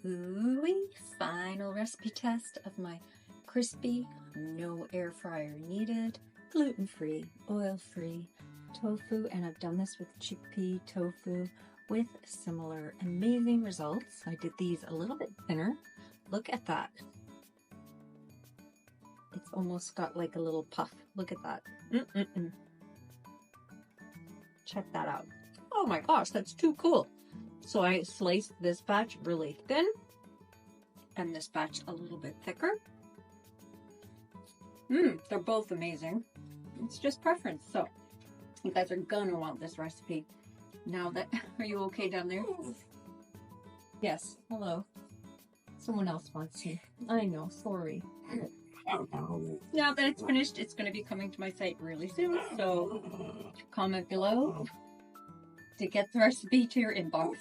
Ooh, final recipe test of my crispy, no air fryer needed, gluten-free, oil-free tofu, and I've done this with chickpea tofu with similar amazing results. I did these a little bit thinner. Look at that. It's almost got like a little puff. Look at that. Check that out. Oh my gosh, that's too cool. So I sliced this batch really thin and this batch a little bit thicker. They're both amazing. It's just preference. So you guys are gonna want this recipe. Now that, are you okay down there? Yes, hello. Someone else wants to. I know, sorry. Now that it's finished, it's going to be coming to my site really soon, so comment below to get the recipe to your inbox.